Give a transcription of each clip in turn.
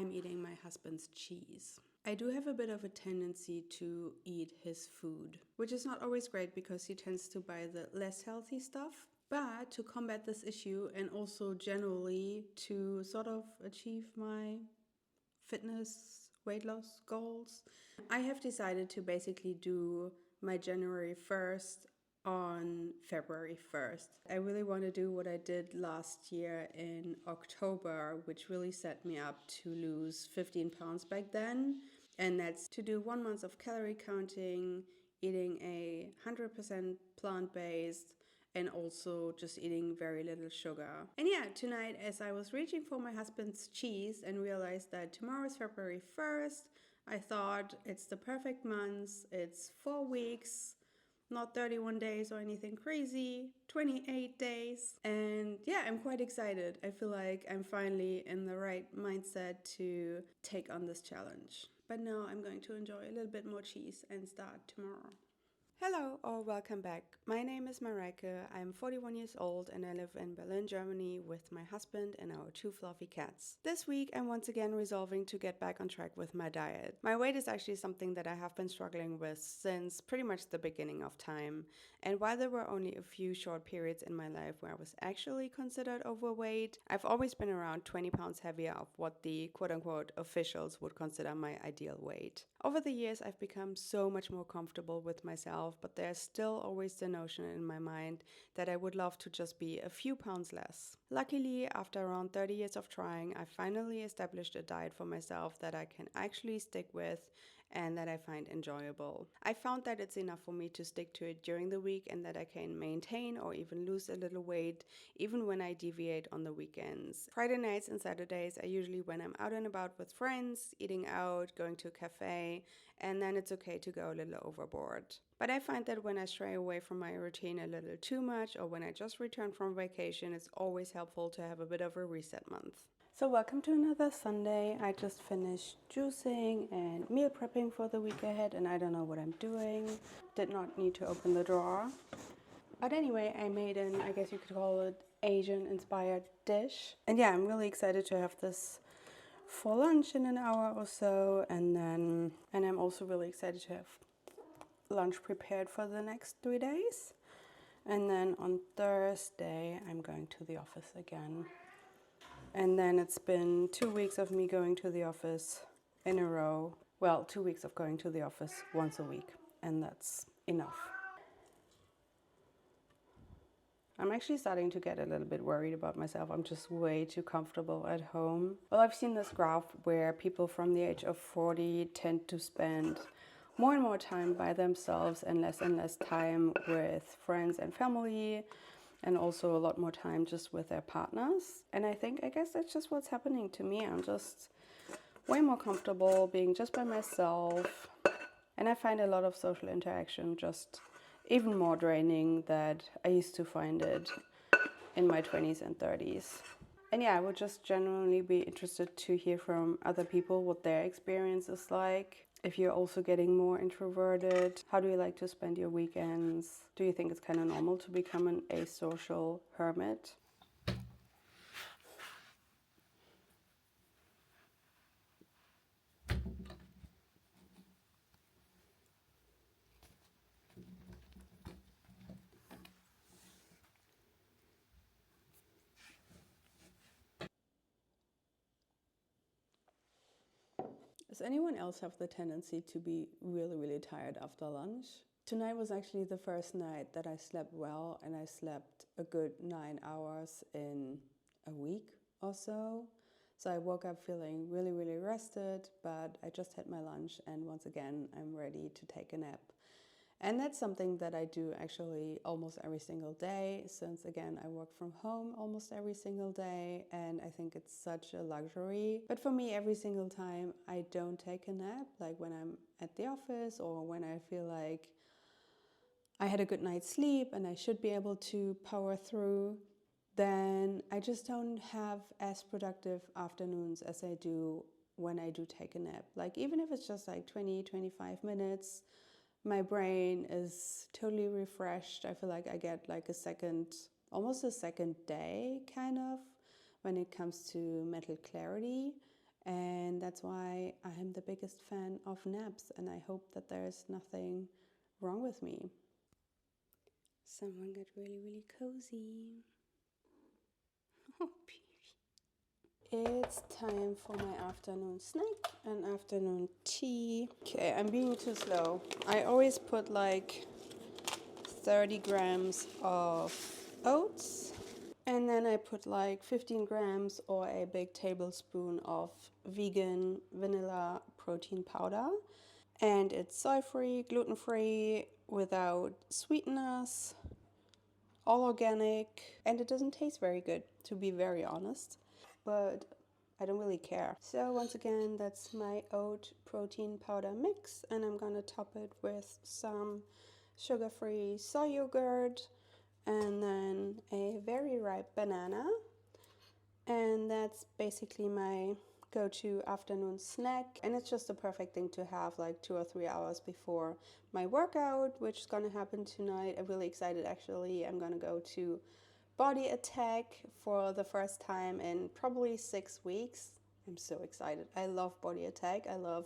I'm eating my husband's cheese. I do have a bit of a tendency to eat his food, which is not always great because he tends to buy the less healthy stuff. But to combat this issue and also generally to sort of achieve my fitness, weight loss goals, I have decided to basically do my January 1st on February 1st. I really want to do what I did last year in October, which really set me up to lose 15 pounds back then. And that's to do 1 month of calorie counting, eating a 100% plant-based, and also just eating very little sugar. And yeah, tonight as I was reaching for my husband's cheese and realized that tomorrow is February 1st, I thought it's the perfect month. It's 4 weeks, not 31 days or anything crazy, 28 days. And yeah, I'm quite excited. I feel like I'm finally in the right mindset to take on this challenge. But now I'm going to enjoy a little bit more cheese and start tomorrow. Hello or welcome back. My name is Mareike. I'm 41 years old and I live in Berlin, Germany with my husband and our 2 fluffy cats. This week I'm once again resolving to get back on track with my diet. My weight is actually something that I have been struggling with since pretty much the beginning of time. And while there were only a few short periods in my life where I was actually considered overweight, I've always been around 20 pounds heavier of what the quote-unquote officials would consider my ideal weight. Over the years I've become so much more comfortable with myself, but there's still always the notion in my mind that I would love to just be a few pounds less. Luckily, after around 30 years of trying, I finally established a diet for myself that I can actually stick with and that I find enjoyable. I found that it's enough for me to stick to it during the week and that I can maintain or even lose a little weight even when I deviate on the weekends. Friday nights and Saturdays are usually when I'm out and about with friends, eating out, going to a cafe, and then it's okay to go a little overboard. But I find that when I stray away from my routine a little too much or when I just return from vacation, it's always helpful to have a bit of a reset month. So welcome to another Sunday. I just finished juicing and meal prepping for the week ahead and I don't know what I'm doing. Did not need to open the drawer. But anyway, I made an, I guess you could call it, Asian-inspired dish. And yeah, I'm really excited to have this for lunch in an hour or so. And I'm also really excited to have lunch prepared for the next 3 days. And then on Thursday, I'm going to the office again. And then it's been 2 weeks of me going to the office in a row. Well, 2 weeks of going to the office once a week. And that's enough. I'm actually starting to get a little bit worried about myself. I'm just way too comfortable at home. Well, I've seen this graph where people from the age of 40 tend to spend more and more time by themselves and less time with friends and family, and also a lot more time just with their partners. And I guess that's just what's happening to me. I'm just way more comfortable being just by myself. And I find a lot of social interaction just even more draining than I used to find it in my 20s and 30s. And yeah, I would just genuinely be interested to hear from other people what their experience is like. If you're also getting more introverted, how do you like to spend your weekends? Do you think it's kind of normal to become an asocial hermit? Does anyone else have the tendency to be really tired after lunch? Tonight was actually the first night that I slept well, and I slept a good 9 hours in a week or so. So I woke up feeling really rested, but I just had my lunch and once again I'm ready to take a nap. And that's something that I do actually almost every single day, since again I work from home almost every single day, and I think it's such a luxury. But for me, every single time I don't take a nap, like when I'm at the office or when I feel like I had a good night's sleep and I should be able to power through, then I just don't have as productive afternoons as I do when I do take a nap. Like even if it's just like 20-25 minutes, my brain is totally refreshed. I feel like I get like almost a second day kind of when it comes to mental clarity. And that's why I'm the biggest fan of naps, and I hope that there's nothing wrong with me. Someone got really, really cozy. Oh, it's time for my afternoon snack and afternoon tea. Okay, I'm being too slow. I always put like 30 grams of oats, and then I put like 15 grams or a big tablespoon of vegan vanilla protein powder. And it's soy-free, gluten-free, without sweeteners, all organic, and it doesn't taste very good, to be very honest. But I don't really care. So once again, that's my oat protein powder mix, and I'm gonna top it with some sugar-free soy yogurt and then a very ripe banana. And that's basically my go-to afternoon snack, and it's just the perfect thing to have like 2 or 3 hours before my workout, which is gonna happen tonight. I'm really excited actually. I'm gonna go to Body Attack for the first time in probably 6 weeks. I'm so excited. I love Body Attack. I love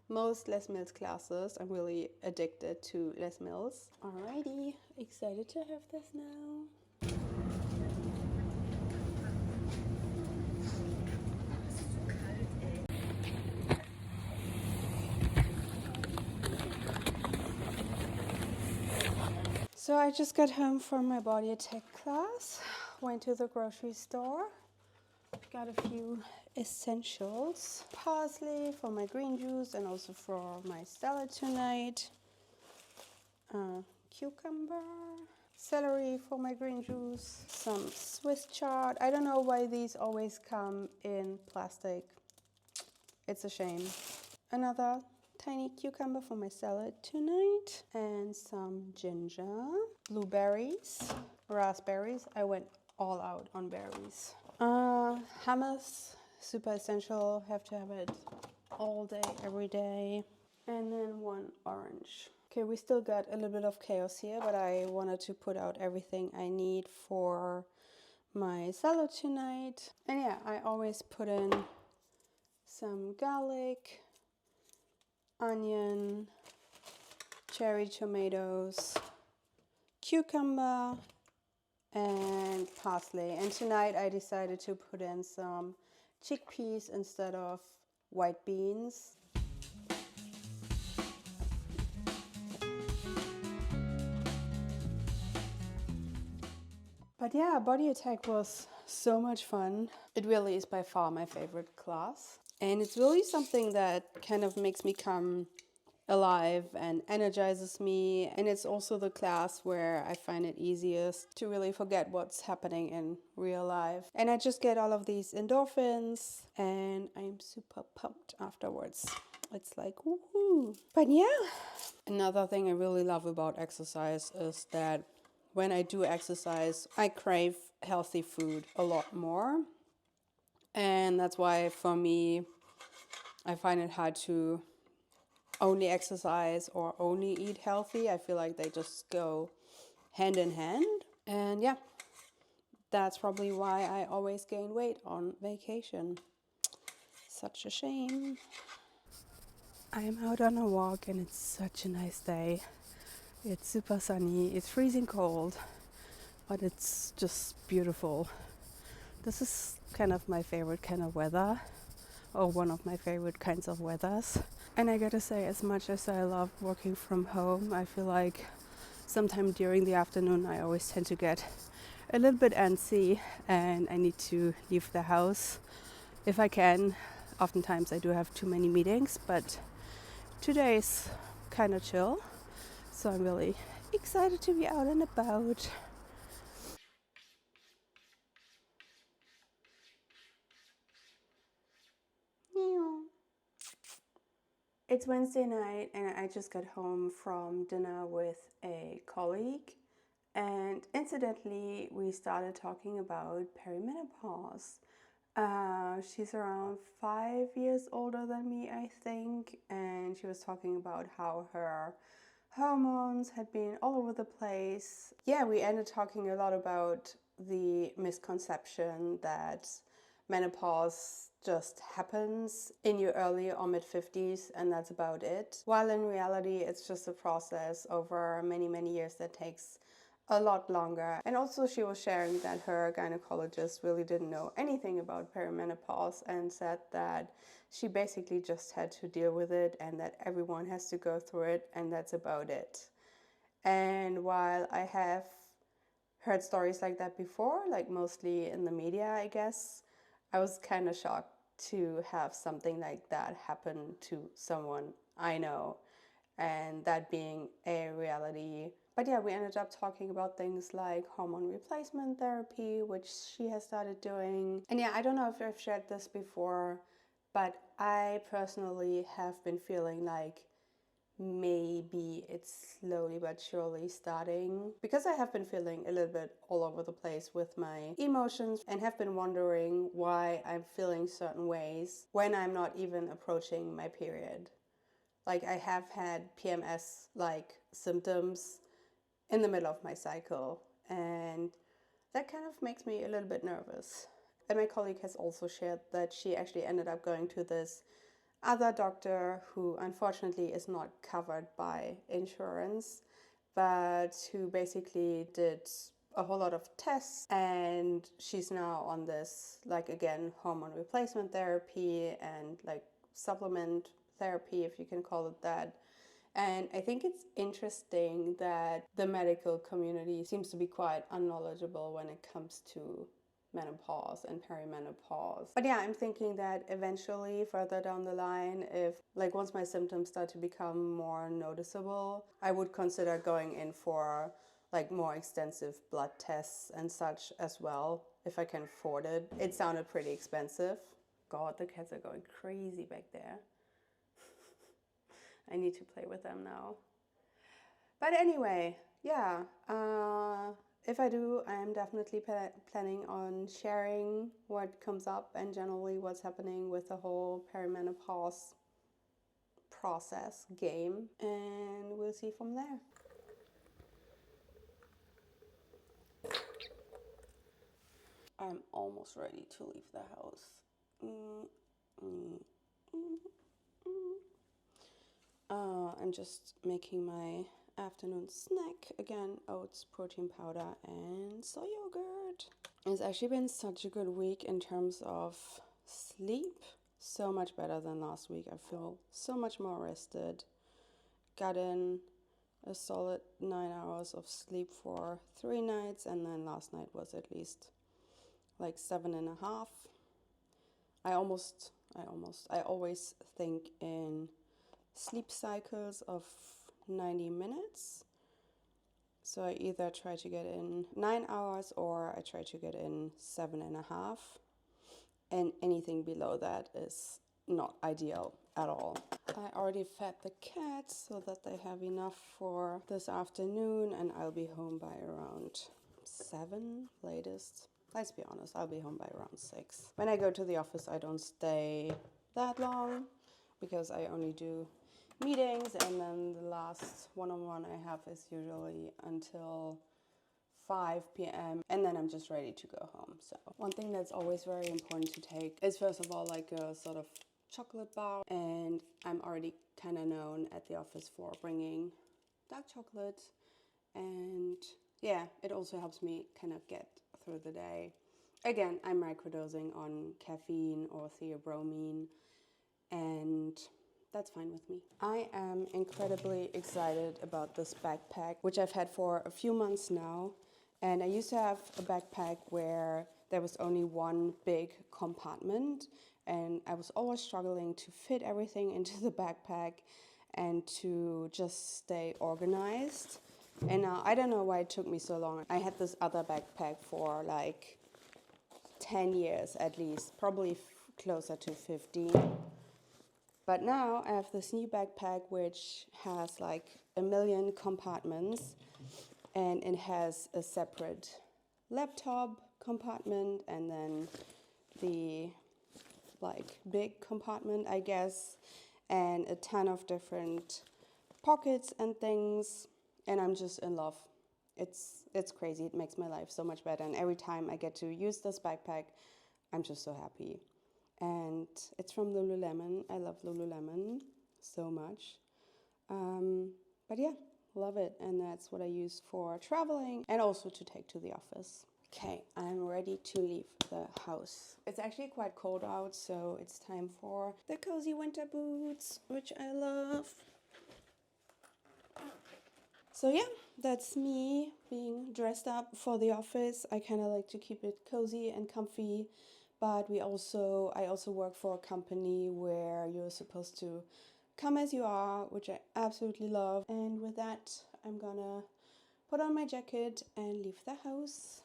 most Les Mills classes. I'm really addicted to Les Mills. Alrighty, excited to have this now. So I just got home from my Body Attack class, went to the grocery store, got a few essentials, parsley for my green juice and also for my salad tonight, cucumber, celery for my green juice, some Swiss chard. I don't know why these always come in plastic. It's a shame. Another tiny cucumber for my salad tonight, and some ginger, blueberries, raspberries. I went all out on berries. Hummus, super essential, have to have it all day, every day. And then one orange. Okay, we still got a little bit of chaos here, but I wanted to put out everything I need for my salad tonight. And yeah, I always put in some garlic, onion, cherry tomatoes, cucumber, and parsley. And tonight I decided to put in some chickpeas instead of white beans. But yeah, Body Attack was so much fun. It really is by far my favorite class. And it's really something that kind of makes me come alive and energizes me. And it's also the class where I find it easiest to really forget what's happening in real life. And I just get all of these endorphins and I'm super pumped afterwards. It's like, woohoo. But yeah, another thing I really love about exercise is that when I do exercise, I crave healthy food a lot more. And that's why for me, I find it hard to only exercise or only eat healthy. I feel like they just go hand in hand. And yeah, that's probably why I always gain weight on vacation. Such a shame. I am out on a walk and it's such a nice day. It's super sunny, it's freezing cold, but it's just beautiful. This is kind of my favorite kind of weather, or one of my favorite kinds of weathers. And I gotta say, as much as I love working from home, I feel like sometime during the afternoon I always tend to get a little bit antsy and I need to leave the house if I can. Oftentimes I do have too many meetings, but today is kind of chill. So I'm really excited to be out and about. It's Wednesday night and I just got home from dinner with a colleague. And incidentally, we started talking about perimenopause. She's around 5 years older than me, I think. And she was talking about how her hormones had been all over the place. Yeah, we ended talking a lot about the misconception that menopause just happens in your early or mid 50s and that's about it. While in reality, it's just a process over many, many years that takes a lot longer. And also she was sharing that her gynecologist really didn't know anything about perimenopause and said that she basically just had to deal with it and that everyone has to go through it and that's about it. And while I have heard stories like that before, like mostly in the media, I guess, I was kind of shocked to have something like that happen to someone I know and that being a reality. But yeah, we ended up talking about things like hormone replacement therapy, which she has started doing. And yeah, I don't know if I've shared this before, but I personally have been feeling like maybe it's slowly but surely starting, because I have been feeling a little bit all over the place with my emotions and have been wondering why I'm feeling certain ways when I'm not even approaching my period. Like I have had PMS like symptoms in the middle of my cycle, and that kind of makes me a little bit nervous. And my colleague has also shared that she actually ended up going to this other doctor who unfortunately is not covered by insurance, but who basically did a whole lot of tests, and she's now on this, like, again, hormone replacement therapy and like supplement therapy, if you can call it that. And I think it's interesting that the medical community seems to be quite unknowledgeable when it comes to menopause and perimenopause. But yeah, I'm thinking that eventually further down the line, if like once my symptoms start to become more noticeable, I would consider going in for like more extensive blood tests and such as well, if I can afford it. It sounded pretty expensive. God, the cats are going crazy back there. I need to play with them now. But anyway, yeah, if I do, I'm definitely planning on sharing what comes up and generally what's happening with the whole perimenopause process game, and we'll see from there. I'm almost ready to leave the house. I'm just making my afternoon snack. Again, oats, protein powder, and soy yogurt. It's actually been such a good week in terms of sleep. So much better than last week. I feel so much more rested. Got in a solid 9 hours of sleep for 3 nights, and then last night was at least like 7.5. I always think in sleep cycles of 90 minutes. So I either try to get in 9 hours or I try to get in 7.5. And anything below that is not ideal at all. I already fed the cats so that they have enough for this afternoon, and I'll be home by around 7 latest. Let's be honest, I'll be home by around 6. When I go to the office, I don't stay that long because I only do meetings, and then the last one-on-one I have is usually until 5 p.m. and then I'm just ready to go home. So one thing that's always very important to take is first of all like a sort of chocolate bar, and I'm already kind of known at the office for bringing dark chocolate, and yeah, it also helps me kind of get through the day. Again, I'm microdosing on caffeine or theobromine, and that's fine with me. I am incredibly excited about this backpack, which I've had for a few months now. And I used to have a backpack where there was only one big compartment, and I was always struggling to fit everything into the backpack and to just stay organized. And now I don't know why it took me so long. I had this other backpack for like 10 years at least, probably closer to 15. But now I have this new backpack which has like a million compartments, and it has a separate laptop compartment and then the like big compartment, I guess, and a ton of different pockets and things, and I'm just in love. It's crazy. It makes my life so much better, and every time I get to use this backpack, I'm just so happy. And it's from Lululemon. I love Lululemon so much. But yeah, love it. And that's what I use for traveling and also to take to the office. Okay, I'm ready to leave the house. It's actually quite cold out, so it's time for the cozy winter boots, which I love. So yeah, that's me being dressed up for the office. I kind of like to keep it cozy and comfy, but I also work for a company where you're supposed to come as you are, which I absolutely love. And with that, I'm gonna put on my jacket and leave the house.